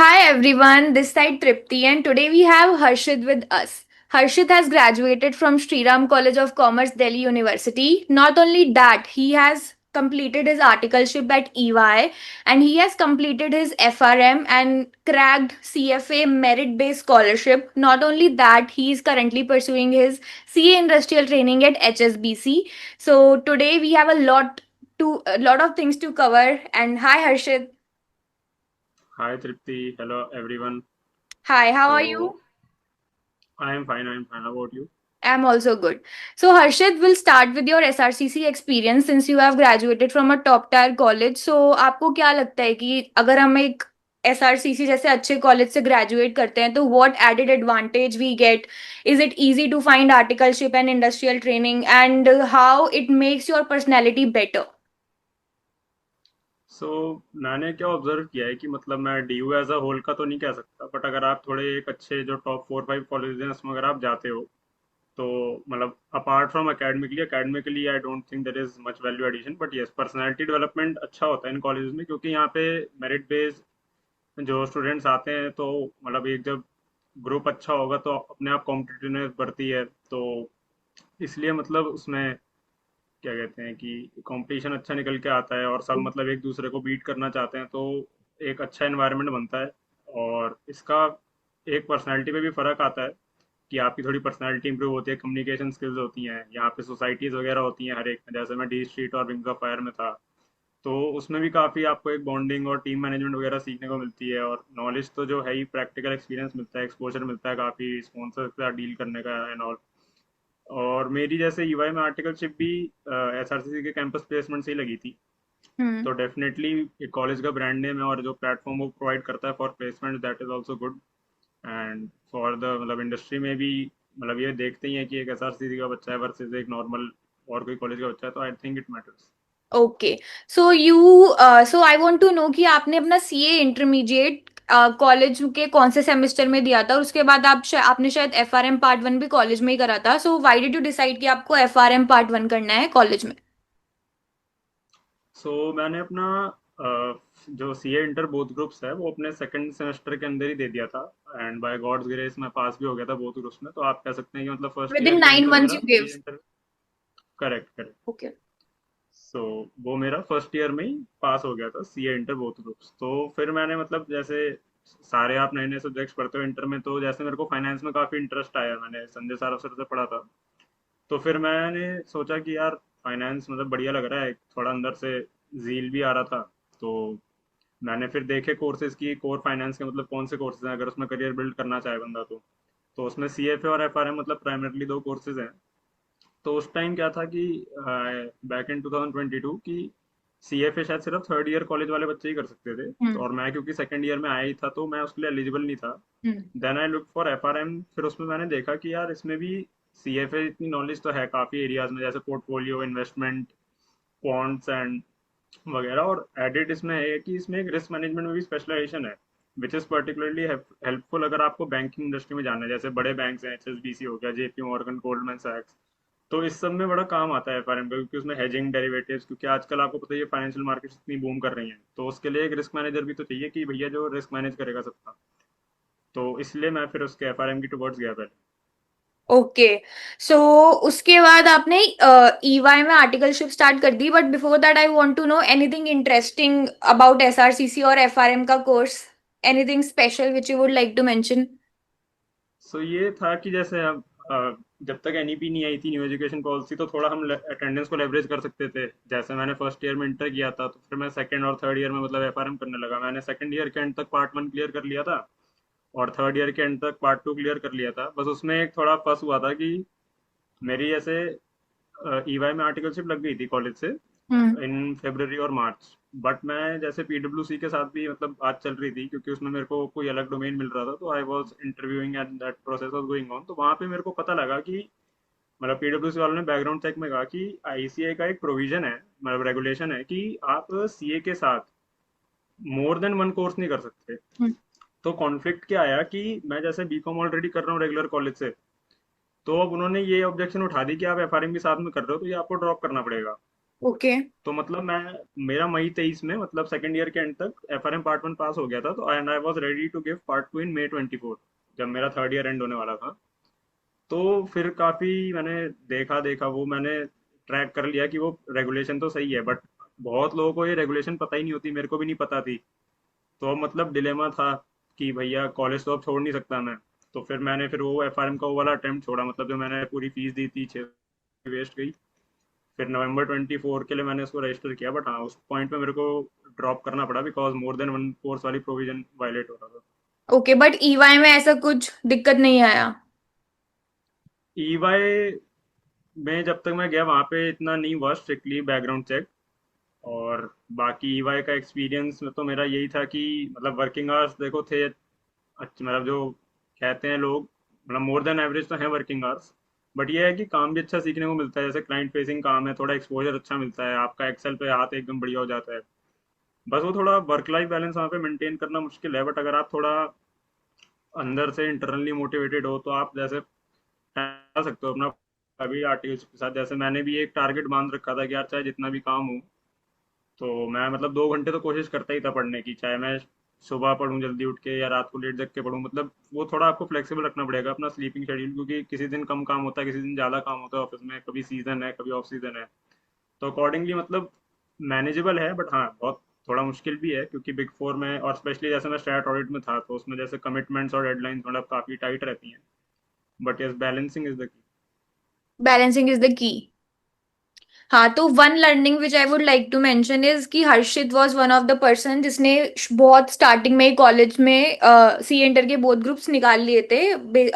Hi everyone, this side Tripti, and today we have Harshit with us. Harshit has graduated from Sriram College of Commerce, Delhi University. Not only that, he has completed his articleship at EY and he has completed his FRM and cracked CFA merit based scholarship. Not only that, he is currently pursuing his CA industrial training at HSBC. So today we have a lot of things to cover. And hi Harshit. Hi Tripti, hello everyone. Hi, how are So you? I am fine. I am fine. How about you? I'm also good. So, Harshit, will start with your SRCC experience since you have graduated from a top tier college. So, आपको क्या लगता है कि अगर हम एक SRCC जैसे अच्छे कॉलेज से ग्रेजुएट करते हैं तो what added advantage we get? Is it easy to find articleship and industrial training and how it makes your personality better? सो मैंने क्या ऑब्जर्व किया है कि मतलब मैं डीयू एज अ होल का तो नहीं कह सकता, बट अगर आप थोड़े एक अच्छे जो टॉप 4-5 कॉलेज हैं उसमें अगर आप जाते हो तो मतलब apart from academically I don't think there is much value addition, but yes personality development अच्छा होता है इन कॉलेज में, क्योंकि यहाँ पे मेरिट बेस्ड जो स्टूडेंट्स आते हैं तो मतलब एक जब ग्रुप अच्छा होगा तो अपने आप कॉम्पिटिटिवनेस बढ़ती है। तो इसलिए मतलब उसमें क्या कहते हैं कि कंपटीशन अच्छा निकल के आता है और सब मतलब एक दूसरे को बीट करना चाहते हैं, तो एक अच्छा एनवायरनमेंट बनता है। और इसका एक पर्सनैलिटी पे भी फर्क आता है कि आपकी थोड़ी पर्सनैलिटी इंप्रूव होती है, कम्युनिकेशन स्किल्स होती हैं, यहाँ पे सोसाइटीज वगैरह होती हैं हर एक में, जैसे मैं डी स्ट्रीट और विंग्स ऑफ फायर में था। तो उसमें भी काफ़ी आपको एक बॉन्डिंग और टीम मैनेजमेंट वगैरह सीखने को मिलती है, और नॉलेज तो जो है ही प्रैक्टिकल एक्सपीरियंस मिलता है, एक्सपोजर मिलता है काफ़ी स्पॉन्सर के साथ डील करने का एंड ऑल। और मेरी जैसे यूआई में आर्टिकलशिप भी एसआरसीसी के कैंपस प्लेसमेंट से ही लगी थी। हम्म। तो डेफिनेटली एक कॉलेज का ब्रांड नेम है और जो प्लेटफॉर्म वो प्रोवाइड करता है for placement, that is also good. And for the मतलब इंडस्ट्री में भी मतलब ये देखते ही हैं कि एक एसआरसीसी का बच्चा है वर्सेस एक नॉर्मल और कोई कॉलेज का बच्चा है, तो I think it matters. Okay. So I want to know कि आपने अपना सीए इंटरमीडिएट कॉलेज के कौन से सेमेस्टर में दिया था और उसके बाद आपने शायद एफआरएम पार्ट वन भी कॉलेज में ही करा था। So why did you decide कि आपको एफआरएम पार्ट वन करना है कॉलेज में? मैंने अपना जो सीए इंटर बोथ ग्रुप्स है वो अपने सेकंड सेमेस्टर के अंदर ही दे दिया था। एंड बाय गॉड्स ग्रेस मैं पास भी हो गया था बोथ ग्रुप्स में, तो आप कह सकते हैं कि मतलब फर्स्ट विद इन ईयर के 9 मंथ्स अंदर यू मेरा give? CA inter. Correct correct. Okay. So वो मेरा फर्स्ट ईयर में ही पास हो गया था सीए इंटर बोथ ग्रुप्स। तो फिर मैंने मतलब जैसे सारे आप नए नए सब्जेक्ट्स पढ़ते हो इंटर में, तो जैसे मेरे को फाइनेंस में काफ़ी इंटरेस्ट आया, मैंने संजय सारव सर से पढ़ा था। तो फिर मैंने सोचा कि यार फाइनेंस मतलब बढ़िया लग रहा है, थोड़ा अंदर से जील भी आ रहा था। तो मैंने फिर देखे कोर्सेज की कोर फाइनेंस के मतलब कौन से कोर्सेज हैं अगर उसमें करियर बिल्ड करना चाहे बंदा, तो उसमें सीएफए और एफआरएम मतलब प्राइमरली दो कोर्सेज हैं। तो उस टाइम क्या था कि बैक इन 2022 की सीएफए शायद सिर्फ थर्ड ईयर कॉलेज वाले बच्चे ही कर सकते थे, हम्म। और मैं क्योंकि सेकंड ईयर में आया ही था तो मैं उसके लिए एलिजिबल नहीं था। हम्म। Then I look for FRM, फिर उसमें मैंने देखा कि यार इसमें भी सीएफए इतनी नॉलेज तो है काफ़ी एरियाज में, जैसे पोर्टफोलियो इन्वेस्टमेंट क्वांट्स एंड वगैरह, और एडिट इसमें है कि इसमें एक रिस्क मैनेजमेंट में भी स्पेशलाइजेशन है, विच इज़ पर्टिकुलरली हेल्पफुल अगर आपको बैंकिंग इंडस्ट्री में जाना है, जैसे बड़े बैंक हैं, एचएसबीसी हो गया, जेपी मॉर्गन, गोल्डमैन सैक्स। तो इस सब में बड़ा काम आता है एफआरएम का, क्योंकि उसमें हेजिंग डेरिवेटिव्स, क्योंकि आजकल आपको पता ही है फाइनेंशियल मार्केट्स इतनी बूम कर रही हैं, तो उसके लिए एक रिस्क मैनेजर भी तो चाहिए कि भैया जो रिस्क मैनेज करेगा सबका। तो इसलिए मैं फिर उसके एफआरएम की टुवर्ड्स गया पहले। ओके। सो उसके बाद आपने ईवाई में आर्टिकलशिप स्टार्ट कर दी, but before that I want to know anything interesting about SRCC और एफआरएम का course, anything special which you would like to mention? So ये था कि जैसे हम जब तक एनईपी नहीं आई थी, न्यू एजुकेशन पॉलिसी, तो थोड़ा हम अटेंडेंस को लेवरेज कर सकते थे। जैसे मैंने फर्स्ट ईयर में इंटर किया था, तो फिर मैं सेकंड और थर्ड ईयर में मतलब एफआरएम करने लगा। मैंने सेकंड ईयर के एंड तक पार्ट वन क्लियर कर लिया था और थर्ड ईयर के एंड तक पार्ट टू क्लियर कर लिया था। बस उसमें एक थोड़ा फंस हुआ था कि मेरी जैसे ईवाई में आर्टिकलशिप लग गई थी कॉलेज से हम्म। इन फेब्रवरी और मार्च। बट मैं जैसे पीडब्ल्यूसी के साथ भी मतलब बात चल रही थी, क्योंकि उसमें मेरे को कोई अलग डोमेन मिल रहा था, तो I was interviewing and that process was going on. तो वहाँ पे मेरे को पता लगा कि मतलब पीडब्ल्यूसी वालों ने बैकग्राउंड चेक में कहा कि आईसीए का एक प्रोविजन है, मतलब रेगुलेशन है कि आप सीए के साथ मोर देन वन कोर्स नहीं कर सकते। हम्म। तो कॉन्फ्लिक्ट क्या आया कि मैं जैसे बीकॉम ऑलरेडी कर रहा हूँ रेगुलर कॉलेज से, तो अब उन्होंने ये ऑब्जेक्शन उठा दी कि आप एफआरएम भी साथ में कर रहे हो तो ये आपको ड्रॉप करना पड़ेगा। ओके। तो मतलब मैं मेरा मई 23 में मतलब सेकंड ईयर के एंड तक FRM पार्ट 1 पास हो गया था, तो and I was ready to give part 2 in May 24, जब मेरा थर्ड ईयर एंड होने वाला था। तो फिर काफी मैंने देखा देखा वो मैंने ट्रैक कर लिया कि वो रेगुलेशन तो सही है, बट बहुत लोगों को ये रेगुलेशन पता ही नहीं होती, मेरे को भी नहीं पता थी। तो अब मतलब डिलेमा था कि भैया कॉलेज तो अब छोड़ नहीं सकता मैं। तो फिर मैंने फिर वो FRM का वो वाला अटेम्प्ट छोड़ा, मतलब जो मैंने पूरी फीस दी थी 6 वेस्ट गई। फिर November 24 के लिए मैंने उसको रजिस्टर किया, बट हाँ उस पॉइंट पे मेरे को ड्रॉप करना पड़ा because more than one course वाली प्रोविजन वायलेट हो रहा था। ओके, बट ईवाई में ऐसा कुछ दिक्कत नहीं आया? EY में जब तक मैं गया वहाँ पे इतना नहीं हुआ स्ट्रिक्टली बैकग्राउंड चेक। और बाकी EY का एक्सपीरियंस में तो मेरा यही था कि मतलब वर्किंग आवर्स देखो थे अच्छा, मतलब जो कहते हैं लोग, मतलब मोर देन एवरेज तो है वर्किंग आवर्स। बट ये है कि काम भी अच्छा सीखने को मिलता है, जैसे क्लाइंट फेसिंग काम है, थोड़ा एक्सपोजर अच्छा मिलता है, आपका एक्सेल पे हाथ एकदम बढ़िया हो जाता है। बस वो थोड़ा वर्क लाइफ बैलेंस वहाँ पे मेंटेन करना मुश्किल है, बट अगर आप थोड़ा अंदर से इंटरनली मोटिवेटेड हो तो आप जैसे कर सकते हो अपना अभी आर्टिकल्स के साथ। जैसे मैंने भी एक टारगेट बांध रखा था कि यार चाहे जितना भी काम हो, तो मैं मतलब 2 घंटे तो कोशिश करता ही था पढ़ने की, चाहे मैं सुबह पढूं जल्दी उठ के या रात को लेट जग के पढूं। मतलब वो थोड़ा आपको फ्लेक्सिबल रखना पड़ेगा अपना स्लीपिंग शेड्यूल, क्योंकि किसी दिन कम काम होता है, किसी दिन ज़्यादा काम होता है ऑफिस में, कभी सीजन है कभी ऑफ सीजन है। तो अकॉर्डिंगली मतलब मैनेजेबल है, बट हाँ बहुत थोड़ा मुश्किल भी है, क्योंकि बिग फोर में और स्पेशली जैसे मैं स्टैट ऑडिट में था तो उसमें जैसे कमिटमेंट्स और डेडलाइंस मतलब काफ़ी टाइट रहती हैं। But yes, balancing is the key. Balancing is the key. हाँ, तो one learning which I would like to mention is कि Harshit was one of the person जिसने बहुत स्टार्टिंग में ही कॉलेज में सी एंटर के बोथ ग्रुप्स निकाल लिए थे।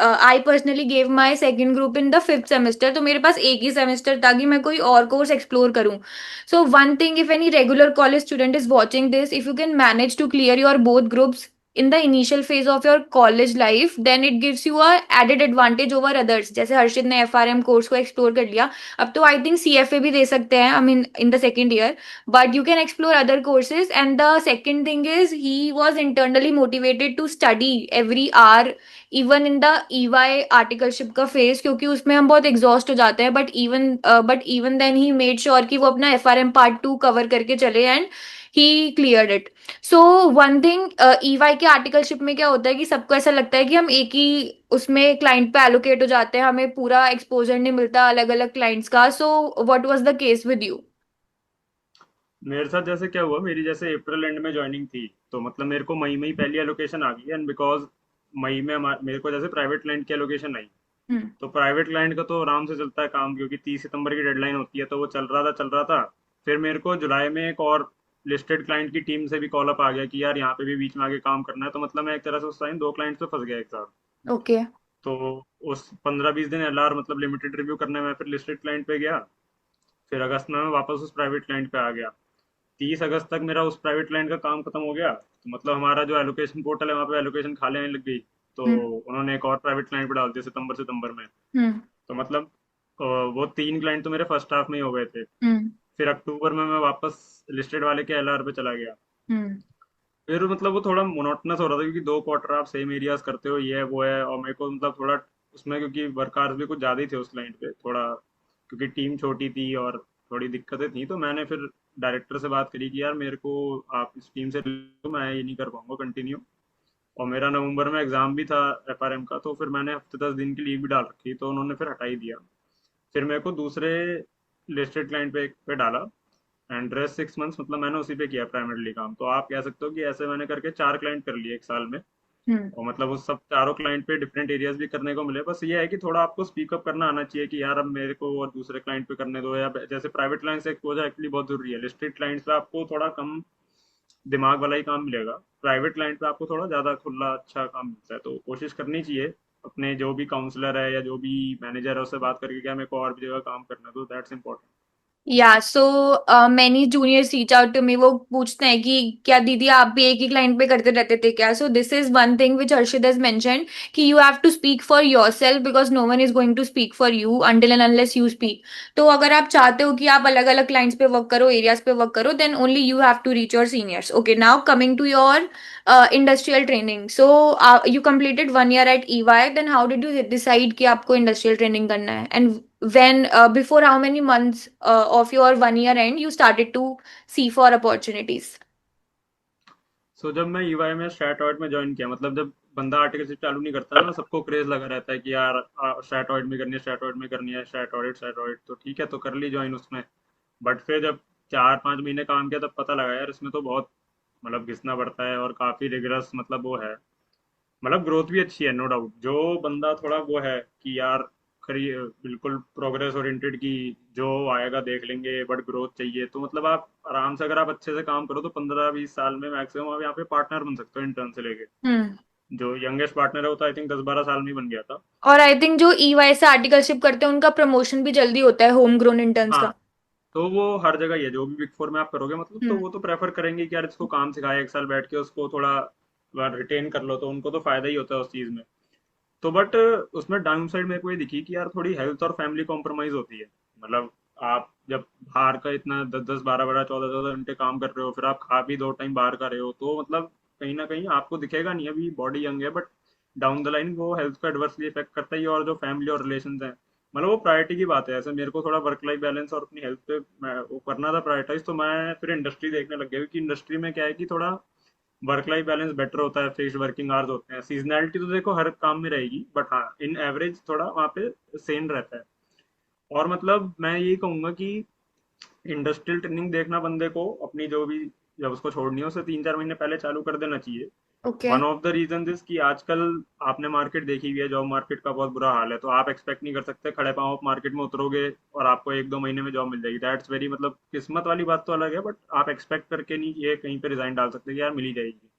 I personally gave my second group in the fifth semester, तो मेरे पास एक ही सेमेस्टर था कि मैं कोई और कोर्स एक्सप्लोर करूं। So one thing, if any regular college student is watching this, if you can manage to clear your both groups in the initial phase of your college life, then it gives you a added advantage over others। जैसे हर्षित ने FRM course को explore कर लिया, अब तो I think CFA भी दे सकते हैं, I mean in the second year. But you can explore other courses, and the second thing is he was internally motivated to study every hour, even in the EY articleship का phase, क्योंकि उसमें हम बहुत exhaust हो जाते हैं। But even then he made sure कि वो अपना FRM पार्ट 2 कवर करके चले, and he cleared it. So one thing, EY के आर्टिकलशिप में क्या होता है कि सबको ऐसा लगता है कि हम एक ही उसमें क्लाइंट पे एलोकेट हो जाते हैं, हमें पूरा एक्सपोजर नहीं मिलता अलग अलग क्लाइंट्स का। So what was the case with you? मेरे साथ जैसे क्या हुआ, मेरी जैसे अप्रैल एंड में ज्वाइनिंग थी, तो मतलब मेरे को मई में ही पहली एलोकेशन आ गई, एंड बिकॉज मई में मेरे को जैसे प्राइवेट क्लाइंट की एलोकेशन आई। हम्म। तो प्राइवेट क्लाइंट का तो आराम से चलता है काम, क्योंकि 30 सितंबर की डेडलाइन होती है, तो वो चल रहा था। फिर मेरे को जुलाई में एक और लिस्टेड क्लाइंट की टीम से भी कॉल अप आ गया कि यार यहाँ पे भी बीच में आगे काम करना है। तो मतलब मैं एक तरह से उस टाइम 2 क्लाइंट पे फंस गया एक साथ। ओके। तो उस 15-20 दिन LR मतलब लिमिटेड रिव्यू करने में फिर लिस्टेड क्लाइंट पे गया। फिर अगस्त में मैं वापस उस प्राइवेट क्लाइंट पे आ गया। 30 अगस्त तक मेरा उस प्राइवेट क्लाइंट का काम खत्म हो गया, तो मतलब हमारा जो एलोकेशन पोर्टल है वहाँ पे एलोकेशन खाली आने लग गई। तो हम्म। उन्होंने एक और प्राइवेट क्लाइंट पे डाल दिया सितंबर सितंबर में। हम्म। तो मतलब वो 3 क्लाइंट तो मेरे फर्स्ट हाफ में ही हो गए थे। हम्म। फिर अक्टूबर में मैं वापस लिस्टेड वाले के LR पे चला गया। हम्म। फिर मतलब वो थोड़ा मोनोटनस हो रहा था, क्योंकि 2 क्वार्टर आप सेम एरियाज करते हो, ये है वो है, और मेरे को मतलब थोड़ा उसमें क्योंकि वर्क आवर्स भी कुछ ज़्यादा ही थे उस क्लाइंट पे थोड़ा, क्योंकि टीम छोटी थी और थोड़ी दिक्कतें थी। तो मैंने फिर डायरेक्टर से बात करी कि यार मेरे को आप इस टीम से ले लो, मैं ये नहीं कर पाऊंगा कंटिन्यू। और मेरा नवंबर में एग्जाम भी था FRM का, तो फिर मैंने हफ्ते 10 दिन की लीव भी डाल रखी, तो उन्होंने फिर हटा ही दिया। फिर मेरे को दूसरे लिस्टेड क्लाइंट पे डाला। एंड रेस्ट 6 मंथ्स मतलब मैंने उसी पे किया प्राइमरीली काम। तो आप कह सकते हो कि ऐसे मैंने करके 4 क्लाइंट कर लिए एक साल में। हम्म। और मतलब उस सब चारों क्लाइंट पे डिफरेंट एरियाज भी करने को मिले। बस ये है कि थोड़ा आपको स्पीकअप करना आना चाहिए कि यार अब मेरे को और दूसरे क्लाइंट पे करने दो, या जैसे प्राइवेट क्लाइंट से एक्सपोजर एक्चुअली बहुत जरूरी है। लिस्टेड क्लाइंट्स पे आपको थोड़ा कम दिमाग वाला ही काम मिलेगा, प्राइवेट क्लाइंट पे आपको थोड़ा ज्यादा खुला अच्छा काम मिलता है। तो कोशिश करनी चाहिए अपने जो भी काउंसलर है या जो भी मैनेजर है उससे बात करके, क्या मेरे को और भी जगह काम करना है, तो that's important. Yeah so many juniors reach out to me, वो पूछते हैं कि क्या दीदी आप भी एक ही क्लाइंट पे करते रहते थे क्या? So this is one thing which Harshit has mentioned, कि you have to speak for yourself, because no one is going to speak for you until and unless you speak. तो अगर आप चाहते हो कि आप अलग अलग क्लाइंट्स पे वर्क करो, एरियाज पे वर्क करो, then only you have to reach your seniors. Okay, now coming to your industrial training. So you completed 1 year at EY, then how did you decide कि आपको इंडस्ट्रियल ट्रेनिंग करना है, and when before how many months of your 1 year end you started to see for opportunities? सो जब मैं EY में स्ट्रैटॉइड में join किया, मतलब जब बंदा आर्टिकलशिप चालू नहीं करता ना, सबको क्रेज लगा रहता है कि यार स्ट्रैटॉइड में करनी है, स्ट्रैटॉइड में करनी है, स्ट्रैटॉइड स्ट्रैटॉइड, तो ठीक है, तो कर ली ज्वाइन उसमें। बट फिर जब 4-5 महीने काम किया तब पता लगा यार इसमें तो बहुत मतलब घिसना पड़ता है और काफी रिगरस मतलब वो है। मतलब ग्रोथ भी अच्छी है नो डाउट। जो बंदा थोड़ा वो है कि यार खरी बिल्कुल प्रोग्रेस ओरिएंटेड की जो आएगा देख लेंगे, बट ग्रोथ चाहिए, तो मतलब आप आराम से अगर आप अच्छे से काम करो तो 15-20 साल में मैक्सिमम आप यहाँ पे पार्टनर बन सकते हो इंटर्न से लेके। हम्म। जो यंगेस्ट पार्टनर है वो तो आई थिंक 10-12 साल में ही बन गया था। और आई थिंक जो ईवाई से आर्टिकलशिप करते हैं उनका प्रमोशन भी जल्दी होता है, होम ग्रोन इंटर्न्स हाँ, का। तो वो हर जगह ही है, जो भी बिग फोर में आप करोगे मतलब, तो हम्म। वो तो प्रेफर करेंगे कि यार इसको काम सिखाए, 1 साल बैठ के उसको थोड़ा रिटेन कर लो, तो उनको तो फायदा ही होता है उस चीज में। तो बट उसमें डाउन साइड मेरे को ये दिखी कि यार थोड़ी हेल्थ और फैमिली कॉम्प्रोमाइज होती है। मतलब आप जब बाहर का इतना 10-10 12-12 14-14 घंटे काम कर रहे हो, फिर आप खा भी 2 टाइम बाहर का रहे हो, तो मतलब कहीं ना कहीं आपको दिखेगा नहीं, अभी बॉडी यंग है, बट डाउन द लाइन वो हेल्थ को एडवर्सली इफेक्ट करता ही है। और जो फैमिली और रिलेशन है, मतलब वो प्रायोरिटी की बात है। ऐसे मेरे को थोड़ा वर्क लाइफ बैलेंस और अपनी हेल्थ पे वो करना था प्रायोरिटाइज, तो मैं फिर इंडस्ट्री देखने लग गया, क्योंकि इंडस्ट्री में क्या है कि थोड़ा वर्क लाइफ बैलेंस बेटर होता है, फिक्स्ड वर्किंग आवर्स होते हैं, सीजनैलिटी तो देखो हर काम में रहेगी, बट हाँ इन एवरेज थोड़ा वहाँ पे सेम रहता है। और मतलब मैं यही कहूंगा कि इंडस्ट्रियल ट्रेनिंग देखना बंदे को अपनी जो भी, जब उसको छोड़नी है उसे 3-4 महीने पहले चालू कर देना चाहिए। Okay. One of the reason is कि आजकल आपने मार्केट देखी हुई है, जॉब मार्केट का बहुत बुरा हाल है, तो आप एक्सपेक्ट नहीं कर सकते खड़े पांव आप मार्केट में उतरोगे और आपको 1-2 महीने में जॉब मिल जाएगी। दैट्स वेरी मतलब किस्मत वाली बात तो अलग है, बट आप एक्सपेक्ट करके नहीं ये कहीं पे रिजाइन डाल सकते कि यार मिल ही जाएगी।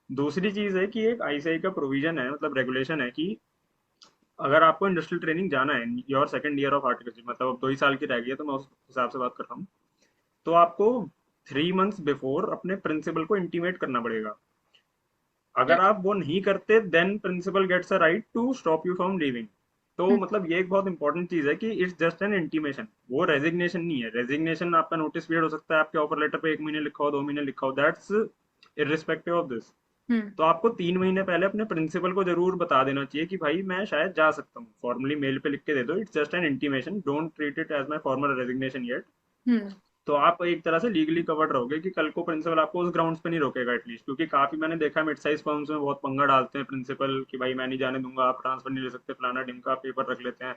दूसरी चीज है कि एक आईसीआई का प्रोविजन है, मतलब रेगुलेशन है कि अगर आपको इंडस्ट्रियल ट्रेनिंग जाना है, your second year of articleship, मतलब अब 2 ही साल की रह गई है, तो मैं उस हिसाब से बात कर रहा हूँ, तो आपको 3 मंथ्स बिफोर अपने प्रिंसिपल को इंटीमेट करना पड़ेगा। अगर आप वो नहीं करते then principal gets a right to stop you from leaving. तो मतलब ये एक बहुत इंपॉर्टेंट चीज है कि इट्स जस्ट एन इंटीमेशन, वो रेजिग्नेशन नहीं है। रेजिग्नेशन आपका नोटिस पीरियड हो सकता है, आपके ऑफर लेटर पे 1 महीने लिखा हो, 2 महीने लिखा हो, दैट्स इरिस्पेक्टिव ऑफ दिस। हम्म। तो आपको 3 महीने पहले अपने प्रिंसिपल को जरूर बता देना चाहिए कि भाई मैं शायद जा सकता हूँ, फॉर्मली मेल पे लिख के दे दो, it's just an intimation, don't treat it as my formal resignation yet. Hmm. तो आप एक तरह से लीगली कवर्ड रहोगे कि कल को प्रिंसिपल आपको उस ग्राउंड्स पे नहीं रोकेगा एटलीस्ट, क्योंकि काफी मैंने देखा है मिड साइज फर्म्स में बहुत पंगा डालते हैं प्रिंसिपल कि भाई मैं नहीं जाने दूंगा, आप ट्रांसफर नहीं ले सकते, फलाना ढिमका पेपर रख लेते हैं।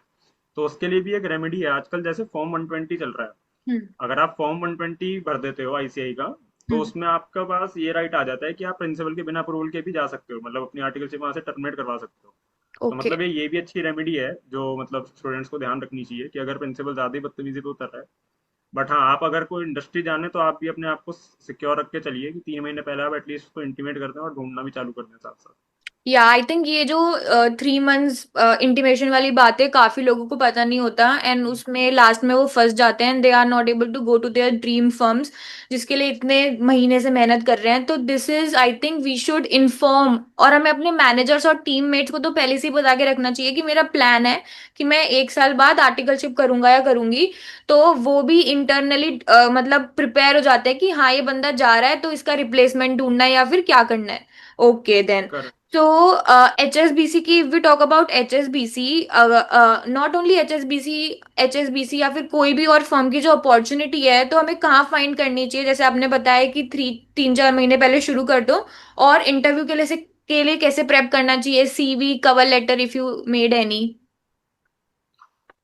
तो उसके लिए भी एक रेमेडी है आजकल, जैसे फॉर्म 120 चल रहा है। हम्म। अगर आप फॉर्म 120 भर देते हो आईसीआई का, तो हम्म। उसमें आपका पास ये राइट आ जाता है कि आप प्रिंसिपल के बिना अप्रूवल के भी जा सकते हो, मतलब अपनी आर्टिकलशिप वहां से टर्मिनेट करवा सकते हो। तो ओके। मतलब ये भी अच्छी रेमेडी है जो मतलब स्टूडेंट्स को ध्यान रखनी चाहिए कि अगर प्रिंसिपल ज्यादा ही बदतमीजी पे उतर रहा है। बट हाँ, आप अगर कोई इंडस्ट्री जाने तो आप भी अपने आप को सिक्योर रख के चलिए कि 3 महीने पहले आप एटलीस्ट उसको इंटीमेट कर दें और ढूंढना भी चालू कर दें साथ साथ। या आई थिंक ये जो 3 मंथ्स इंटीमेशन वाली बात है, काफी लोगों को पता नहीं होता एंड उसमें लास्ट में वो फंस जाते हैं, they are not able to go to their dream firms जिसके लिए इतने महीने से मेहनत कर रहे हैं। तो this is I think we should inform, और हमें अपने मैनेजर्स और टीममेट्स को तो पहले से ही बता के रखना चाहिए कि मेरा प्लान है कि मैं 1 साल बाद आर्टिकलशिप करूंगा या करूंगी। तो वो भी इंटरनली मतलब प्रिपेयर हो जाते हैं कि हाँ ये बंदा जा रहा है तो इसका रिप्लेसमेंट ढूंढना है या फिर क्या करना है। Okay then. Correct. So, HSBC की if we talk about HSBC, not only H S B C या फिर कोई भी और फर्म की जो अपॉर्चुनिटी है तो हमें कहाँ फाइंड करनी चाहिए? जैसे आपने बताया कि 3-4 महीने पहले शुरू कर दो, और इंटरव्यू के लिए कैसे प्रेप करना चाहिए, CV, cover letter, if you made any?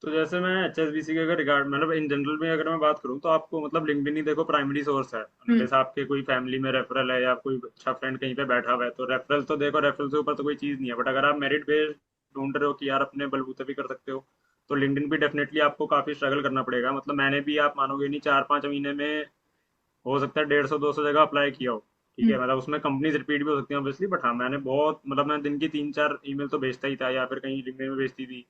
तो जैसे मैं एचएसबीसी के अगर रिगार्ड मतलब इन जनरल में अगर मैं बात करूँ, तो आपको मतलब लिंक्डइन ही देखो प्राइमरी सोर्स है, हम्म। अनलेस आपके कोई फैमिली में रेफरल है या कोई अच्छा फ्रेंड कहीं पे बैठा हुआ है, तो रेफरल तो देखो, रेफरल से ऊपर तो कोई चीज नहीं है। बट अगर आप मेरिट बेस्ड ढूंढ रहे हो कि यार अपने बलबूते भी कर सकते हो, तो लिंक्डइन भी डेफिनेटली आपको काफी स्ट्रगल करना पड़ेगा। मतलब मैंने भी, आप मानोगे नहीं, 4-5 महीने में हो सकता है 150-200 जगह अप्लाई किया हो। ठीक हम्म। है, मतलब उसमें कंपनीज रिपीट भी हो सकती है ऑब्वियसली, बट हाँ मैंने बहुत मतलब मैं दिन की 3-4 ईमेल तो भेजता ही था, या फिर कहीं लिंक्डइन में भेजती थी।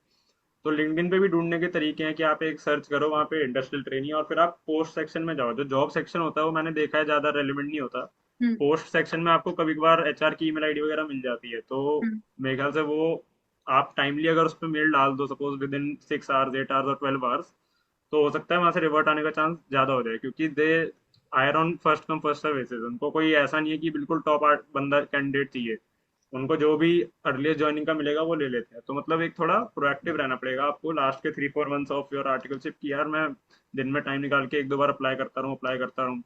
तो लिंक्डइन पे भी ढूंढने के तरीके हैं कि आप एक सर्च करो वहाँ पे इंडस्ट्रियल ट्रेनिंग, और फिर आप पोस्ट सेक्शन में जाओ। जो जॉब सेक्शन होता है वो मैंने देखा है ज्यादा रेलिवेंट नहीं होता। हम्म। पोस्ट सेक्शन में आपको कभी कभार एचआर की ईमेल आईडी वगैरह मिल जाती है, तो हम्म। मेरे ख्याल से वो आप टाइमली अगर उस पर मेल डाल दो, suppose with in 6 hours, 8 hours और 12 आवर्स, तो हो सकता है वहां से रिवर्ट आने का चांस ज्यादा हो जाए, क्योंकि they hire on first come first serve basis. उनको कोई ऐसा नहीं है कि बिल्कुल टॉप बंदा कैंडिडेट चाहिए। उनको जो भी अर्लीस्ट ज्वाइनिंग का मिलेगा वो ले लेते हैं। तो मतलब एक थोड़ा प्रोएक्टिव रहना पड़ेगा आपको लास्ट के 3-4 मंथ्स ऑफ योर आर्टिकलशिप की, यार मैं दिन में टाइम निकाल के 1-2 बार अप्लाई करता रहूँ।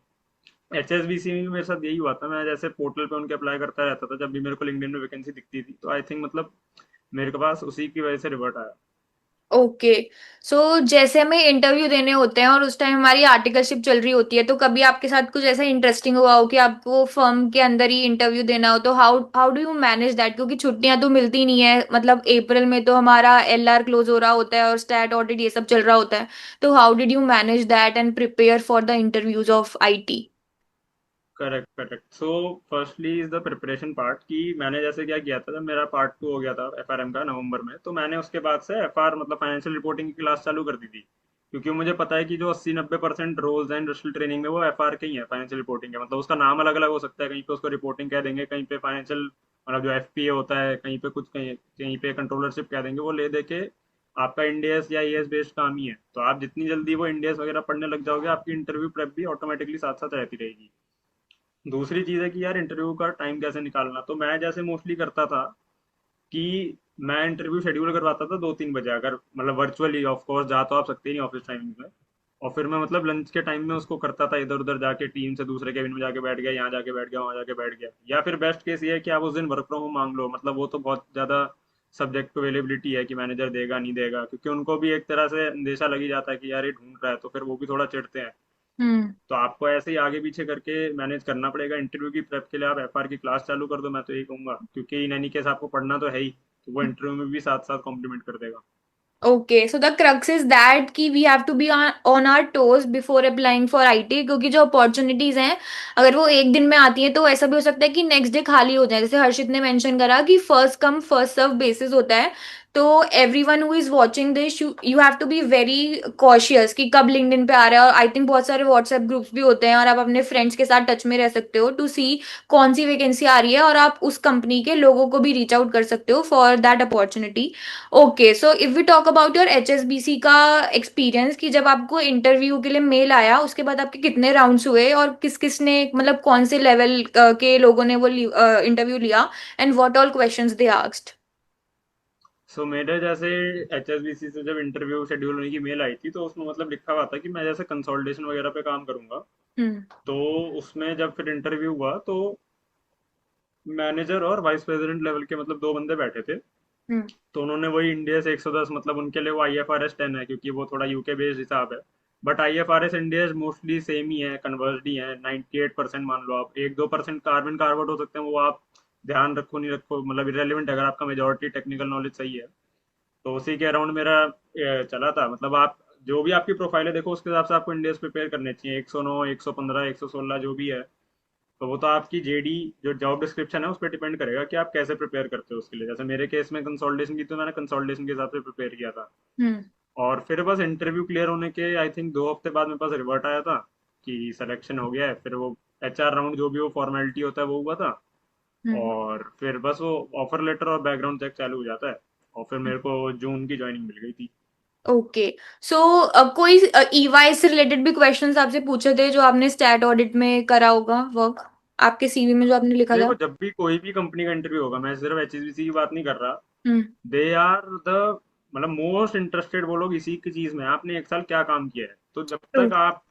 HSBC में भी मेरे साथ यही हुआ था, मैं जैसे पोर्टल पे उनके अप्लाई करता रहता था जब भी मेरे को लिंक्डइन में वैकेंसी दिखती थी, तो आई थिंक मतलब मेरे के पास उसी की वजह से रिवर्ट आया। ओके। सो जैसे हमें इंटरव्यू देने होते हैं और उस टाइम हमारी आर्टिकलशिप चल रही होती है, तो कभी आपके साथ कुछ ऐसा इंटरेस्टिंग हुआ हो कि आपको फर्म के अंदर ही इंटरव्यू देना हो, तो how how do you manage that? क्योंकि छुट्टियां तो मिलती नहीं है, मतलब अप्रैल में तो हमारा LR क्लोज हो रहा होता है और स्टैट ऑडिट ये सब चल रहा होता है। तो how did you manage that and prepare for the interviews of IT? Correct correct. So firstly is the preparation part, कि मैंने जैसे क्या किया था, जब मेरा पार्ट 2 हो गया था FRM का नवंबर में, तो मैंने उसके बाद से FR मतलब फाइनेंशियल रिपोर्टिंग की क्लास चालू कर दी थी। क्योंकि मुझे पता है कि जो 80-90% रोल्स एंड इंडस्ट्रियल ट्रेनिंग में वो FR के ही है, फाइनेंशियल रिपोर्टिंग के। मतलब उसका नाम अलग अलग हो सकता है, कहीं पे उसको रिपोर्टिंग कह देंगे, कहीं पे फाइनेंशियल मतलब जो FPA होता है, कहीं पे कुछ, कहीं कहीं पे कंट्रोलरशिप कह देंगे, वो ले दे के आपका इंडियस या ES बेस्ड काम ही है। तो आप जितनी जल्दी वो इंडियस वगैरह पढ़ने लग जाओगे, आपकी इंटरव्यू प्रेप भी ऑटोमेटिकली साथ साथ रहती रहेगी। दूसरी चीज है कि यार इंटरव्यू का टाइम कैसे निकालना। तो मैं जैसे मोस्टली करता था कि मैं इंटरव्यू शेड्यूल करवाता था 2-3 बजे, अगर मतलब वर्चुअली, ऑफ कोर्स जा तो आप सकते ही नहीं ऑफिस टाइमिंग में। और फिर मैं मतलब लंच के टाइम में उसको करता था, इधर उधर जाके टीम से दूसरे केबिन में जाके बैठ गया, यहाँ जाके बैठ गया, वहाँ जाके बैठ गया। या फिर बेस्ट केस ये है कि आप उस दिन वर्क फ्रॉम होम मांग लो, मतलब वो तो बहुत ज्यादा सब्जेक्ट टू अवेलेबिलिटी है कि मैनेजर देगा नहीं देगा, क्योंकि उनको भी एक तरह से अंदेशा लगी जाता है कि यार ये ढूंढ रहा है, तो फिर वो भी थोड़ा चिढ़ते हैं। हम्म। तो आपको ऐसे ही आगे पीछे करके मैनेज करना पड़ेगा। इंटरव्यू की प्रेप के लिए आप FR की क्लास चालू कर दो, मैं तो यही कहूंगा, क्योंकि इन एनी केस आपको पढ़ना तो है ही, तो वो इंटरव्यू में भी साथ साथ कॉम्प्लीमेंट कर देगा। Okay, so the crux is that कि we have to be on our toes before applying for IT, क्योंकि जो अपॉर्चुनिटीज हैं अगर वो एक दिन में आती है तो ऐसा भी हो सकता है कि नेक्स्ट डे खाली हो जाए। जैसे हर्षित ने मेंशन करा कि first come first serve basis होता है। तो everyone who is watching this, you have to be very cautious कि कब लिंक्डइन पे आ रहा है। और आई थिंक बहुत सारे व्हाट्सएप ग्रुप्स भी होते हैं और आप अपने फ्रेंड्स के साथ टच में रह सकते हो टू सी कौन सी वैकेंसी आ रही है, और आप उस कंपनी के लोगों को भी रीच आउट कर सकते हो for that opportunity. Okay, so if we talk about your HSBC का एक्सपीरियंस, कि जब आपको इंटरव्यू के लिए मेल आया उसके बाद आपके कितने राउंड्स हुए और किस किस ने, मतलब कौन से लेवल के लोगों ने वो इंटरव्यू लिया, and what all questions they asked? So मेरे जैसे HSBC से जब इंटरव्यू शेड्यूल होने की मेल आई थी, तो उसमें मतलब लिखा हुआ था कि मैं जैसे कंसोलिडेशन वगैरह पे काम करूंगा। हम्म। तो उसमें जब फिर इंटरव्यू हुआ, तो मैनेजर और वाइस प्रेसिडेंट लेवल के मतलब 2 बंदे बैठे थे। हम्म। तो उन्होंने वही इंडिया से 110, मतलब उनके लिए वो IFRS 10 है, क्योंकि वो थोड़ा UK बेस्ड हिसाब है। But IFRS India mostly same ही है, कन्वर्स्ड ही है। 98% मान लो आप, 1-2% कार्बन कार्बन हो सकते हैं, वो आप ध्यान रखो नहीं रखो मतलब इरेलीवेंट, अगर आपका मेजोरिटी टेक्निकल नॉलेज सही है। तो उसी के अराउंड मेरा चला था। मतलब आप जो भी आपकी प्रोफाइल है देखो, उसके हिसाब से आपको इंडियस प्रिपेयर करने चाहिए, 109, 115, 116 जो भी है। तो वो तो आपकी JD, जो जॉब डिस्क्रिप्शन है, उस पर डिपेंड करेगा कि आप कैसे प्रिपेयर करते हो उसके लिए। जैसे मेरे केस में कंसोलिडेशन की, तो मैंने कंसोलिडेशन के हिसाब से प्रिपेयर किया था। हम्म। और फिर बस इंटरव्यू क्लियर होने के आई थिंक 2 हफ्ते बाद मेरे पास रिवर्ट आया था कि सिलेक्शन हो गया है। फिर वो HR राउंड जो भी वो फॉर्मेलिटी होता है वो हुआ था। हम्म। और फिर बस वो ऑफर लेटर और बैकग्राउंड चेक चालू हो जाता है। और फिर मेरे को जून की ज्वाइनिंग मिल गई थी। ओके। सो कोई EY से रिलेटेड भी क्वेश्चंस आपसे पूछे थे जो आपने स्टैट ऑडिट में करा होगा वर्क, आपके CV में जो आपने लिखा था? देखो, जब भी कोई भी कंपनी का इंटरव्यू होगा, मैं सिर्फ HSBC की बात नहीं कर रहा, हम्म। दे आर द मतलब मोस्ट इंटरेस्टेड वो लोग इसी की चीज में, आपने 1 साल क्या काम किया है। तो जब ट्रू। तक आप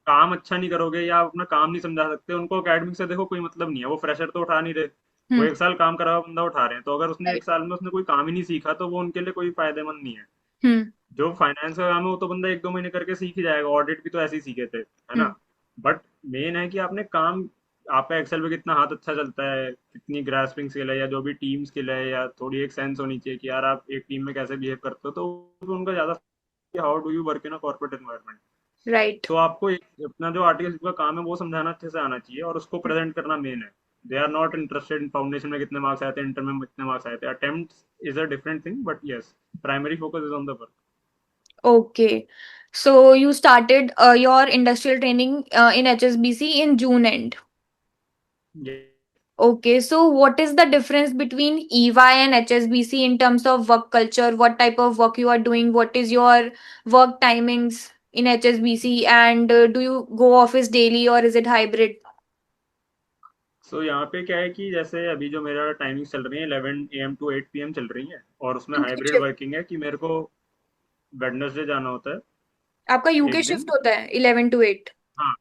काम अच्छा नहीं करोगे या अपना काम नहीं समझा सकते, उनको एकेडमिक से देखो कोई मतलब नहीं है। वो फ्रेशर तो उठा नहीं रहे, वो हम्म। 1 साल काम करा हुआ बंदा उठा रहे हैं। तो अगर उसने राइट। 1 साल में उसने कोई काम ही नहीं सीखा, तो वो उनके लिए कोई फायदेमंद नहीं है। हम्म। जो फाइनेंस का काम है वो तो बंदा 1-2 महीने करके सीख ही जाएगा, ऑडिट भी तो ऐसे ही सीखे थे, है ना। हम्म। बट मेन है कि आपने काम, आपका एक्सेल पे कितना हाथ अच्छा चलता है, कितनी ग्रास्पिंग स्किल है, या जो भी टीम स्किल है, या थोड़ी एक सेंस होनी चाहिए कि यार आप एक टीम में कैसे बिहेव करते हो। तो उनका ज्यादा how do you work in a corporate environment. Right. तो आपको अपना जो आर्टिकल का काम है वो समझाना अच्छे से आना चाहिए, और उसको प्रेजेंट करना मेन है। They are not interested in foundation में कितने मार्क्स आए थे, इंटर में कितने मार्क्स आए थे। Attempt is a different thing, but yes, primary focus is on the Okay. So you started your industrial training in HSBC in June end. Work. Okay. So what is the difference between EY and HSBC in terms of work culture? What type of work you are doing? What is your work timings in HSBC? And do you go office daily or is it hybrid? सो यहाँ पे क्या है कि जैसे अभी जो मेरा timing चल रही है 11 AM टू 8 PM चल रही है, और उसमें यूके हाइब्रिड शिफ्ट? वर्किंग है कि मेरे को वेडनेसडे जाना होता है आपका यूके एक दिन। शिफ्ट होता है 11 to 8? हाँ,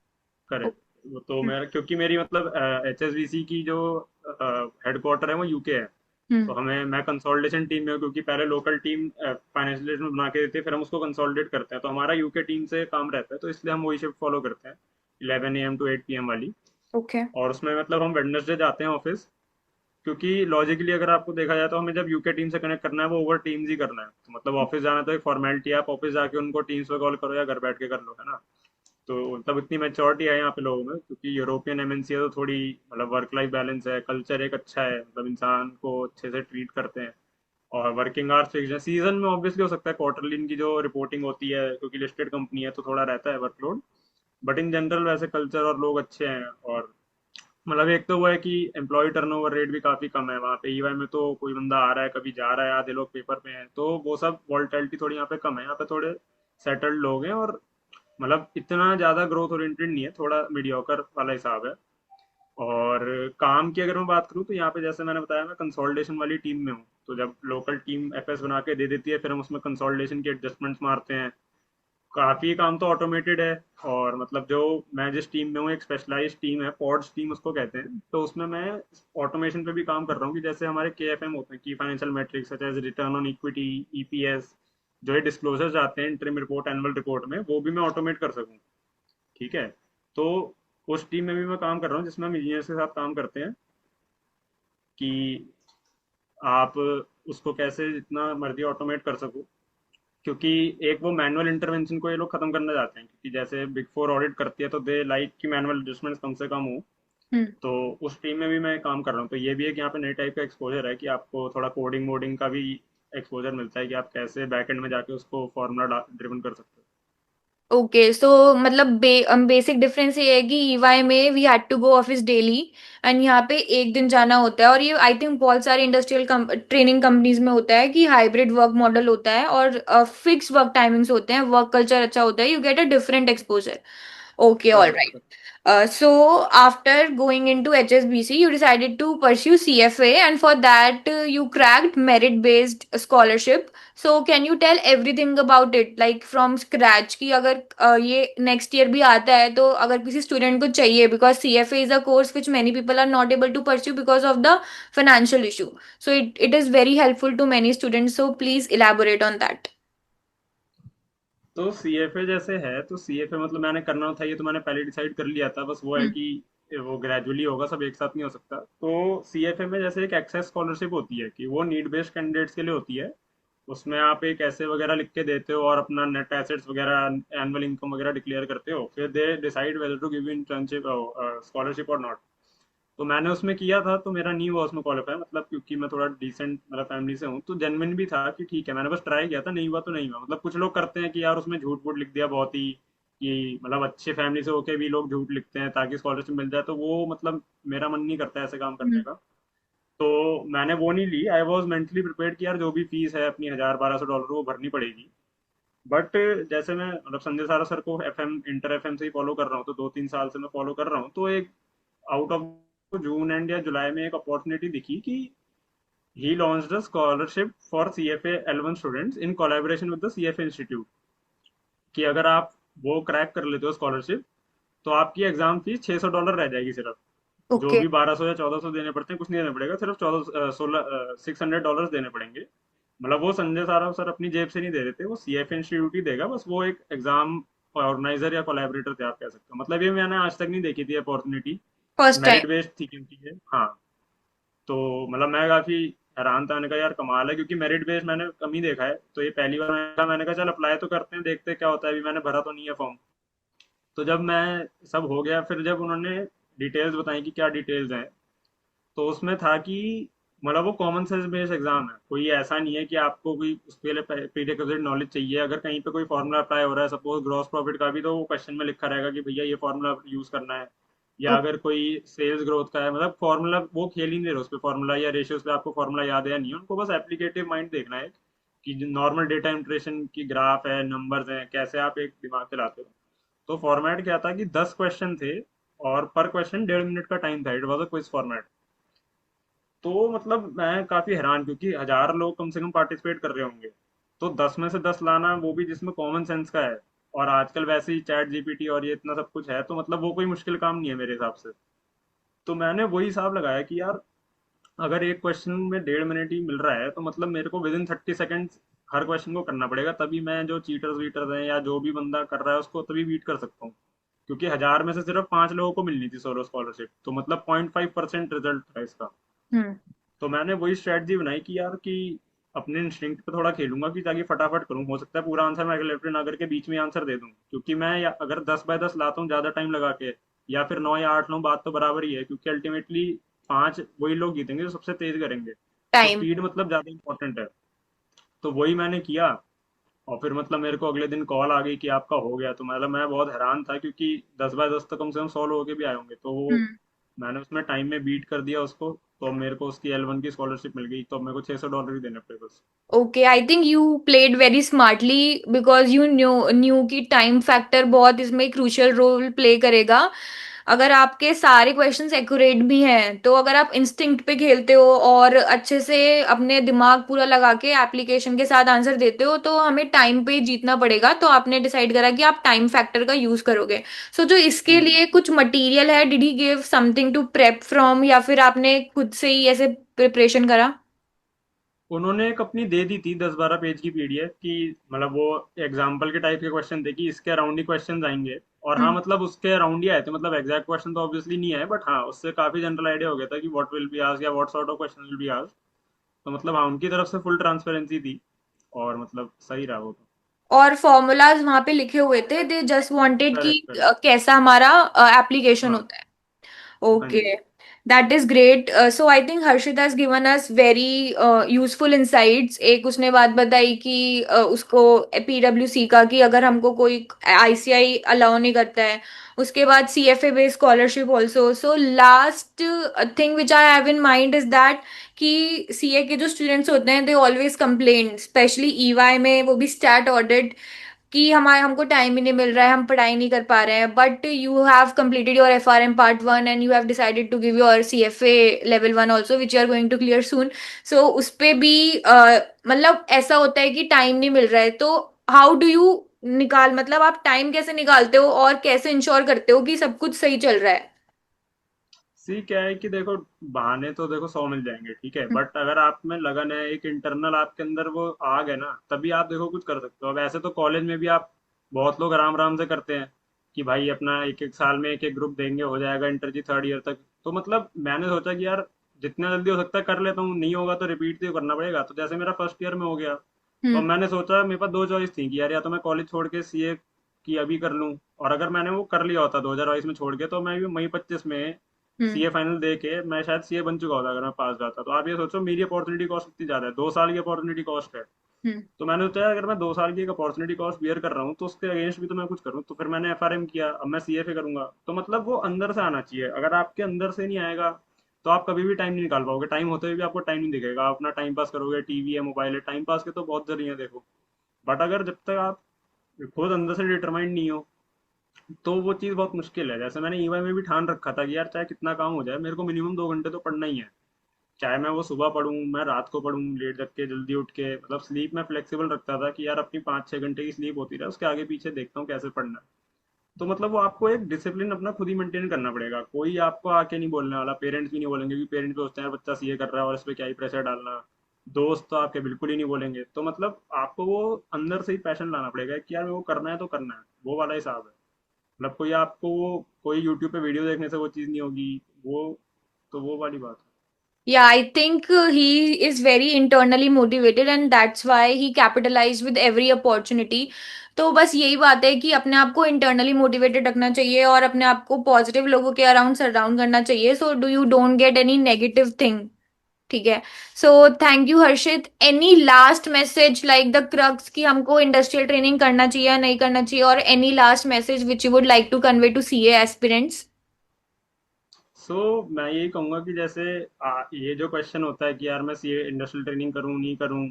करेक्ट। वो तो मेरा, क्योंकि मेरी मतलब HSBC की जो हेडक्वार्टर है वो यूके है। तो हम्म। हमें, मैं कंसोलिडेशन टीम में हूँ, क्योंकि पहले लोकल टीम फाइनेंशियल में बना के देती है, फिर हम उसको कंसोलिडेट करते हैं, तो हमारा यूके टीम से काम रहता है, तो इसलिए हम वही शिफ्ट फॉलो करते हैं 11 AM टू 8 PM वाली। ओके। और उसमें मतलब हम वेडनेसडे जाते हैं ऑफिस, क्योंकि लॉजिकली अगर आपको देखा जाए तो हमें जब यूके टीम से कनेक्ट करना है वो ओवर टीम्स ही करना है, तो मतलब ऑफिस जाना तो एक फॉर्मेलिटी है, आप ऑफिस जाके उनको टीम्स पे कॉल करो या घर बैठ के कर लो, है ना। तो मतलब इतनी मैच्योरिटी है यहाँ पे लोगों में, क्योंकि यूरोपियन एमएनसी है तो थोड़ी मतलब वर्क लाइफ बैलेंस है, कल्चर एक अच्छा है, मतलब इंसान को अच्छे से ट्रीट करते हैं। और वर्किंग आवर्स फिक्स है, सीजन में ऑब्वियसली हो सकता है क्वार्टरली इनकी जो रिपोर्टिंग होती है, क्योंकि लिस्टेड कंपनी है तो थोड़ा रहता है वर्कलोड, बट इन जनरल वैसे कल्चर और लोग अच्छे हैं। और मतलब एक तो वो है कि एम्प्लॉय टर्नओवर रेट भी काफी कम है वहाँ पे, ईवाई में तो कोई बंदा आ रहा है कभी जा रहा है, आधे लोग पेपर पे हैं, तो वो सब वॉल्टिलिटी थोड़ी यहाँ पे कम है, यहाँ पे थोड़े सेटल्ड लोग हैं, और मतलब इतना ज्यादा ग्रोथ ओरिएंटेड नहीं है, थोड़ा मीडियोकर वाला हिसाब है। और काम की अगर मैं बात करूँ तो यहाँ पे जैसे मैंने बताया मैं कंसोलिडेशन वाली टीम में हूँ, तो जब लोकल टीम एफएस बना के दे देती है फिर हम उसमें कंसोलिडेशन की एडजस्टमेंट्स मारते हैं। काफी काम तो ऑटोमेटेड है। और मतलब जो मैं जिस टीम में हूँ, एक स्पेशलाइज टीम है, पॉड्स टीम उसको कहते हैं, तो उसमें मैं ऑटोमेशन पे भी काम कर रहा हूँ, कि जैसे हमारे KFM होते हैं, की financial metrics such as return on equity, EPS, जो ये डिस्क्लोजर्स आते हैं इंटरिम रिपोर्ट, एनुअल रिपोर्ट में, वो भी मैं ऑटोमेट कर सकूँ। ठीक है। तो उस टीम में भी मैं काम कर रहा हूँ जिसमें हम इंजीनियर्स के साथ काम करते हैं, कि आप उसको कैसे जितना मर्जी ऑटोमेट कर सको, क्योंकि एक वो मैनुअल इंटरवेंशन को ये लोग खत्म करना चाहते हैं, क्योंकि जैसे बिग फोर ऑडिट करती है तो दे लाइक कि मैनुअल एडजस्टमेंट कम से कम हो। हम्म। तो उस टीम में भी मैं काम कर रहा हूँ, तो ये भी एक यहाँ पे नई टाइप का एक्सपोजर है, कि आपको थोड़ा कोडिंग वोडिंग का भी एक्सपोजर मिलता है, कि आप कैसे बैकएंड में जाके उसको फॉर्मूला ड्रिवन कर सकते ओके, सो मतलब बेसिक डिफरेंस ये है कि ईवाई में we had to go office daily, and यहाँ पे एक दिन जाना होता है। और ये आई थिंक बहुत सारे इंडस्ट्रियल ट्रेनिंग कंपनीज में होता है कि हाइब्रिड वर्क मॉडल होता है और फिक्स वर्क टाइमिंग्स होते हैं, वर्क कल्चर अच्छा होता है, you get a different exposure. Okay, हो। all correct. right. So after going into HSBC, you decided to pursue CFA, and for that you cracked merit-based scholarship. So can you tell everything about it, like from scratch? कि अगर ये next year भी आता है तो अगर किसी student को चाहिए, because CFA is a course which many people are not able to pursue because of the financial issue. So it is very helpful to many students. So please elaborate on that. तो CFA जैसे है, तो CFA मतलब मैंने करना था, ये तो मैंने पहले डिसाइड कर लिया था, बस वो है Hmm. कि वो ग्रेजुअली होगा, सब एक साथ नहीं हो सकता। तो सीएफए में जैसे एक एक्सेस स्कॉलरशिप होती है, कि वो नीड बेस्ड कैंडिडेट्स के लिए होती है। उसमें आप एक ऐसे वगैरह लिख के देते हो और अपना नेट एसेट्स वगैरह, एनुअल इनकम वगैरह डिक्लेयर करते हो, फिर they decide whether to give you internship scholarship और नॉट। तो मैंने उसमें किया था, तो मेरा नहीं हुआ उसमें क्वालिफाई, मतलब क्योंकि मैं थोड़ा डिसेंट मतलब फैमिली से हूँ, तो जेन्युइन भी था कि ठीक है, मैंने बस ट्राई किया था, नहीं हुआ तो नहीं हुआ। मतलब कुछ लोग करते हैं कि यार उसमें झूठ वूठ लिख दिया बहुत ही, कि मतलब अच्छे फैमिली से होके भी लोग झूठ लिखते हैं ताकि स्कॉलरशिप मिल जाए, तो वो मतलब मेरा मन नहीं करता ऐसे काम करने Hmm. का। तो मैंने वो नहीं ली। आई वॉज मेंटली प्रिपेयर्ड कि यार जो भी फीस है अपनी 1,000-1,200 डॉलर वो भरनी पड़ेगी। बट जैसे मैं मतलब संजय सारा सर को एफएम इंटर एफएम से ही फॉलो कर रहा हूँ, तो 2-3 साल से मैं फॉलो कर रहा हूँ, तो एक आउट ऑफ जून एंड या जुलाई में एक अपॉर्चुनिटी दिखी कि he launched a scholarship for CFA L1 students in collaboration with the CFA institute, कि अगर आप वो क्रैक कर लेते हो स्कॉलरशिप, तो आपकी एग्जाम फीस $600 रह जाएगी सिर्फ। जो Okay. भी 1200 या 1400 देने पड़ते हैं, कुछ नहीं देना पड़ेगा, सिर्फ 600 डॉलर्स देने पड़ेंगे। मतलब वो संजय सारा सर अपनी जेब से नहीं दे देते, वो सीएफए इंस्टीट्यूट ही देगा, बस वो एक एग्जाम ऑर्गेनाइजर या कोलैबोरेटर थे, आप कह सकते हो। मतलब ये मैंने आज तक नहीं देखी थी opportunity. First time. Merit based थी क्योंकि ये, हाँ। तो मतलब मैं काफी हैरान था, मैंने कहा यार कमाल है, क्योंकि मेरिट बेस्ड मैंने कम ही देखा है, तो ये पहली बार मैंने कहा चल अप्लाई तो करते हैं, देखते हैं क्या होता है, अभी मैंने भरा तो नहीं है फॉर्म। तो जब मैं सब हो गया, फिर जब उन्होंने डिटेल्स बताई कि क्या डिटेल्स हैं, तो उसमें था कि मतलब वो कॉमन सेंस बेस्ड एग्जाम है, कोई ऐसा नहीं है कि आपको कोई उसके लिए प्रीरिक्विजिट नॉलेज चाहिए। अगर कहीं पे कोई फॉर्मूला अप्लाई हो रहा है, सपोज ग्रॉस प्रॉफिट का भी, तो वो क्वेश्चन में लिखा रहेगा कि भैया ये फॉर्मूला यूज करना है। या Okay. अगर कोई सेल्स ग्रोथ का है, मतलब फॉर्मूला वो खेल ही नहीं रहे उस पर, फॉर्मूला या रेशियोज पे आपको फॉर्मूला याद है या नहीं है, उनको बस एप्लीकेटिव माइंड देखना है, कि नॉर्मल डेटा इंट्रेशन की ग्राफ है, नंबर्स हैं, कैसे आप एक दिमाग चलाते हो। तो फॉर्मेट क्या था कि 10 क्वेश्चन थे, और पर क्वेश्चन 1.5 मिनट का टाइम था, it was a quiz format. तो मतलब मैं काफी हैरान, क्योंकि 1,000 लोग कम से कम पार्टिसिपेट कर रहे होंगे, तो 10 में से 10 लाना, वो भी जिसमें कॉमन सेंस का है, और आजकल वैसे ही चैट जीपीटी और ये इतना सब कुछ है, तो मतलब वो कोई मुश्किल काम नहीं है मेरे हिसाब से। तो मैंने वही हिसाब लगाया कि यार, अगर एक क्वेश्चन में 1.5 मिनट ही मिल रहा है, तो मतलब मेरे को with in 30 seconds her question को करना पड़ेगा, तभी मैं जो चीटर्स वीटर्स हैं या जो भी बंदा कर रहा है उसको तभी बीट कर सकता हूँ। क्योंकि 1,000 में से सिर्फ 5 लोगों को मिलनी थी सोलो स्कॉलरशिप, तो मतलब 0.5% रिजल्ट था इसका। हम्म। तो मैंने वही स्ट्रेटजी बनाई कि यार, कि अपने इंस्टिंक्ट पे थोड़ा खेलूंगा, कि ताकि फटाफट करूँ, हो सकता है पूरा आंसर मैं लेफ्ट ना करके बीच में आंसर दे दूं, क्योंकि मैं अगर 10 बाय 10 लाता हूँ ज्यादा टाइम लगा के, या फिर 9 या 8 लाऊं, बात तो बराबर ही है, क्योंकि अल्टीमेटली 5 वही लोग जीतेंगे जो सबसे तेज करेंगे। तो टाइम। स्पीड मतलब ज्यादा इंपॉर्टेंट है। तो वही मैंने किया। और फिर मतलब मेरे को अगले दिन कॉल आ गई कि आपका हो गया, तो मतलब मैं बहुत हैरान था, क्योंकि 10 बाय 10 तो कम से कम 100 लोगों के भी आए होंगे, तो वो हम्म। मैंने उसमें टाइम में बीट कर दिया उसको। तो अब मेरे को उसकी L1 की स्कॉलरशिप मिल गई, तो अब मेरे को $600 ही देने पड़े बस। Okay, I think you played very smartly because you new new की टाइम फैक्टर बहुत इसमें क्रूशियल रोल प्ले करेगा। अगर आपके सारे क्वेश्चंस एक्यूरेट भी हैं, तो अगर आप इंस्टिंक्ट पे खेलते हो और अच्छे से अपने दिमाग पूरा लगा के एप्लीकेशन के साथ आंसर देते हो, तो हमें टाइम पे जीतना पड़ेगा। तो आपने डिसाइड करा कि आप टाइम फैक्टर का यूज करोगे। सो जो इसके हम्म। लिए कुछ मटेरियल है, did he give something to prep from, या फिर आपने खुद से ही ऐसे प्रिपरेशन करा? उन्होंने एक अपनी दे दी थी 10-12 पेज की पीडीएफ, कि मतलब वो एग्जाम्पल के टाइप के क्वेश्चन थे, कि इसके अराउंड ही क्वेश्चन आएंगे। और हाँ, हम्म। मतलब उसके अराउंड ही आए थे, मतलब एग्जैक्ट क्वेश्चन तो ऑब्वियसली नहीं आए, बट हाँ, उससे काफी जनरल आइडिया हो गया था कि व्हाट विल बी आस्क्ड या what sort of question will be asked. तो मतलब हाँ, उनकी तरफ से फुल ट्रांसपेरेंसी थी, और मतलब सही रहा वो तो। और फॉर्मूलाज वहां पे लिखे हुए थे, दे जस्ट वांटेड कि करेक्ट, करेक्ट। कैसा हमारा एप्लीकेशन हाँ। होता है। हाँ Okay, ji. that is great. So I think Harshit has given us very useful insights. एक उसने बात बताई कि उसको PWC का, कि अगर हमको कोई ICI अलाउ नहीं करता है। उसके बाद CFA based scholarship also. So last thing which I have in mind is that कि CA के जो students होते हैं, they always complain, especially EY में, वो भी stat audit, कि हमारे हमको टाइम ही नहीं मिल रहा है, हम पढ़ाई नहीं कर पा रहे हैं। But you have completed your FRM part 1 and you have decided to give your CFA level 1 also which you are going to clear soon. So उस पे भी मतलब ऐसा होता है कि टाइम नहीं मिल रहा है, तो हाउ डू यू निकाल, मतलब आप टाइम कैसे निकालते हो और कैसे इंश्योर करते हो कि सब कुछ सही चल रहा है? सी क्या है कि देखो, बहाने तो देखो 100 मिल जाएंगे, ठीक है, बट अगर आप में लगन है, एक इंटरनल आपके अंदर वो आग है ना, तभी आप देखो कुछ कर सकते हो। अब ऐसे तो कॉलेज में भी आप, बहुत लोग आराम आराम से करते हैं कि भाई अपना एक एक साल में एक एक ग्रुप देंगे, हो जाएगा इंटर जी 3rd ईयर तक। तो मतलब मैंने सोचा कि यार, जितना जल्दी हो सकता है कर लेता हूँ, नहीं होगा तो रिपीट तो करना पड़ेगा। तो जैसे मेरा फर्स्ट ईयर में हो गया, तो अब हम्म। मैंने सोचा, मेरे पास दो चॉइस थी कि यार, या तो मैं कॉलेज छोड़ के सीए की अभी कर लूँ, और अगर मैंने वो कर लिया होता 2022 में छोड़ के, तो मैं भी मई 25 में हम्म। सीए फाइनल दे के मैं शायद सीए बन चुका होता, अगर मैं पास जाता। तो आप ये सोचो, मेरी अपॉर्चुनिटी कॉस्ट कितनी ज्यादा है, 2 साल की अपॉर्चुनिटी कॉस्ट है। हम्म। तो मैंने सोचा यार, अगर मैं 2 साल की एक अपॉर्चुनिटी कॉस्ट बियर कर रहा हूँ, तो उसके अगेंस्ट भी तो मैं कुछ करूँ। तो फिर मैंने एफआरएम किया, अब मैं सीएफए करूंगा। तो मतलब वो अंदर से आना चाहिए, अगर आपके अंदर से नहीं आएगा, तो आप कभी भी टाइम नहीं निकाल पाओगे। टाइम होते हुए भी आपको टाइम नहीं दिखेगा, आप अपना टाइम पास करोगे, टीवी है, मोबाइल है, टाइम पास के तो बहुत जरिए हैं, देखो। बट अगर जब तक आप खुद अंदर से डिटरमाइंड नहीं हो, तो वो चीज़ बहुत मुश्किल है। जैसे मैंने ईवाई में भी ठान रखा था कि यार, चाहे कितना काम हो जाए, मेरे को मिनिमम 2 घंटे तो पढ़ना ही है। चाहे मैं वो सुबह पढूं, मैं रात को पढूं, लेट जग के जल्दी उठ के, मतलब स्लीप में फ्लेक्सिबल रखता था कि यार, अपनी 5-6 घंटे की स्लीप होती रहे, उसके आगे पीछे देखता हूँ कैसे पढ़ना है। तो मतलब वो आपको एक डिसिप्लिन अपना खुद ही मेंटेन करना पड़ेगा, कोई आपको आके नहीं बोलने वाला। पेरेंट्स भी नहीं बोलेंगे, क्योंकि पेरेंट्स सोचते हैं बच्चा सीए कर रहा है और इस पे क्या ही प्रेशर डालना। दोस्त तो आपके बिल्कुल ही नहीं बोलेंगे। तो मतलब आपको वो अंदर से ही पैशन लाना पड़ेगा कि यार, मेरे को करना है तो करना है, वो वाला हिसाब है। मतलब कोई आपको कोई यूट्यूब पे वीडियो देखने से वो चीज़ नहीं होगी, वो, तो वो वाली बात है। Yeah, I think he is very internally motivated and that's why he capitalized with every opportunity. तो बस यही बात है कि अपने आप को इंटरनली मोटिवेटेड रखना चाहिए और अपने आप को पॉजिटिव लोगों के अराउंड सराउंड करना चाहिए, so do you don't get any negative thing. ठीक है। So thank you Harshit. Any last message like the crux कि हमको इंडस्ट्रियल ट्रेनिंग करना चाहिए या नहीं करना चाहिए, और any last message which you would like to convey to CA aspirants? मैं यही कहूंगा कि जैसे ये जो क्वेश्चन होता है कि यार, मैं सीए इंडस्ट्रियल ट्रेनिंग करूं नहीं करूं,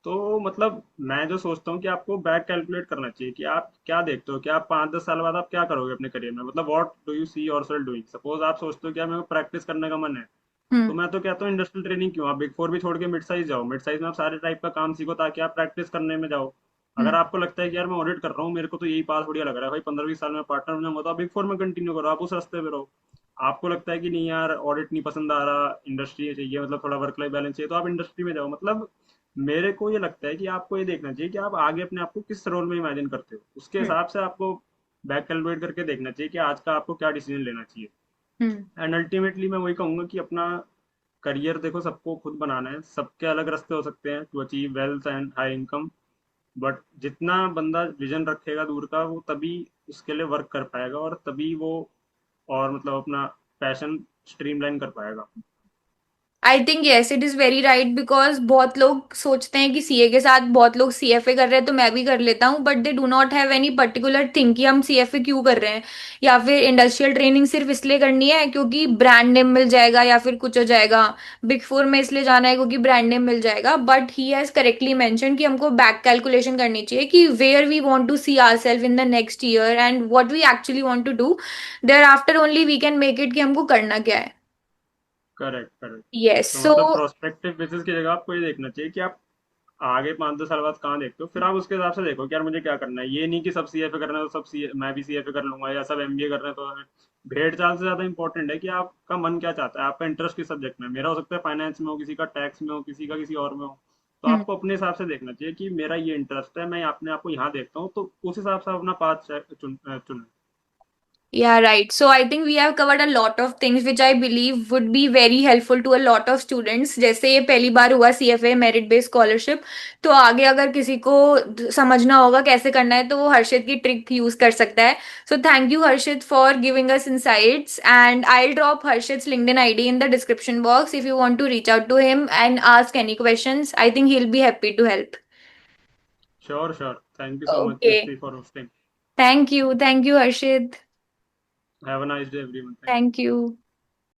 तो मतलब मैं जो सोचता हूँ कि आपको बैक कैलकुलेट करना चाहिए कि आप क्या देखते हो कि आप 5-10 साल बाद आप क्या करोगे अपने करियर में, मतलब what do you see your self doing. Suppose आप सोचते हो कि यार मेरे को प्रैक्टिस करने का मन है, तो हम्म। मैं तो कहता हूँ इंडस्ट्रियल ट्रेनिंग क्यों, आप बिग फोर भी छोड़ के मिड साइज जाओ, मिड साइज में आप सारे टाइप का काम सीखो ताकि आप प्रैक्टिस करने में जाओ। हम्म। अगर आपको लगता है कि यार मैं ऑडिट कर रहा हूँ, मेरे को तो यही पास बढ़िया लग रहा है भाई, 15-20 साल में पार्टनर बन जाऊंगा, तो आप बिग फोर में कंटिन्यू करो, आप उस रास्ते पे रहो। आपको लगता है कि नहीं यार ऑडिट नहीं पसंद आ रहा, इंडस्ट्री चाहिए, मतलब थोड़ा वर्क लाइफ बैलेंस चाहिए, तो आप इंडस्ट्री में जाओ। मतलब मेरे को ये लगता है कि आपको ये देखना चाहिए कि आप आगे अपने आप को किस रोल में इमेजिन करते हो, उसके हम्म। हिसाब से आपको बैक कैलकुलेट करके देखना चाहिए कि आज का आपको क्या डिसीजन लेना चाहिए। हम्म। एंड अल्टीमेटली मैं वही कहूंगा कि अपना करियर देखो सबको खुद बनाना है, सबके अलग रास्ते हो सकते हैं to achieve wealth and high income, but जितना बंदा विजन रखेगा दूर का, वो तभी उसके लिए वर्क कर पाएगा, और तभी वो और मतलब अपना पैशन स्ट्रीमलाइन कर पाएगा। I think yes it is very right because बहुत लोग सोचते हैं कि सीए के साथ बहुत लोग सीएफए कर रहे हैं तो मैं भी कर लेता हूँ, but they do not have any particular thing कि हम सीएफए क्यों कर रहे हैं, या फिर इंडस्ट्रियल ट्रेनिंग सिर्फ इसलिए करनी है क्योंकि ब्रांड नेम मिल जाएगा या फिर कुछ हो जाएगा, बिग फोर में इसलिए जाना है क्योंकि ब्रांड नेम मिल जाएगा। But he has correctly mention कि हमको बैक कैलकुलेशन करनी चाहिए कि where we want to see our self in the next year and what we actually want to do, there after only we can make it कि हमको करना क्या है। Correct correct. यस तो सो मतलब प्रोस्पेक्टिव बेसिस की जगह आपको ये देखना चाहिए कि आप आगे 5-10 साल बाद कहाँ देखते हो, फिर आप उसके हिसाब से देखो कि यार मुझे क्या करना है। ये नहीं कि सब सीएफए कर रहे हैं तो सब सी मैं भी सीएफए कर लूंगा, या सब एमबीए कर रहे हैं तो भेड़ चाल से ज्यादा इंपॉर्टेंट है कि आपका मन क्या चाहता है, आपका इंटरेस्ट किस सब्जेक्ट में है। मेरा हो सकता है फाइनेंस में हो, किसी का टैक्स में हो, किसी का किसी और में हो। तो आपको अपने हिसाब से देखना चाहिए कि मेरा ये इंटरेस्ट है, मैं अपने आप को यहाँ देखता हूँ, तो उस हिसाब से आप अपना पाथ चुन। Yeah, right. So I think we have covered a lot of things which I believe would be very helpful to a lot of students. जैसे ये पहली बार हुआ सीएफए मेरिट बेस्ड स्कॉलरशिप, तो आगे अगर किसी को समझना होगा कैसे करना है तो वो हर्षित की ट्रिक यूज कर सकता है। So thank you Harshit for giving us insights and I'll drop Harshit's LinkedIn ID in the description box if you want to reach out to him and ask any questions. I think he'll be happy to help. Sure sure, thank you so much Okay. Deepti for hosting. Thank you. Thank you, Harshit. Have a nice day everyone, thank you. Thank you.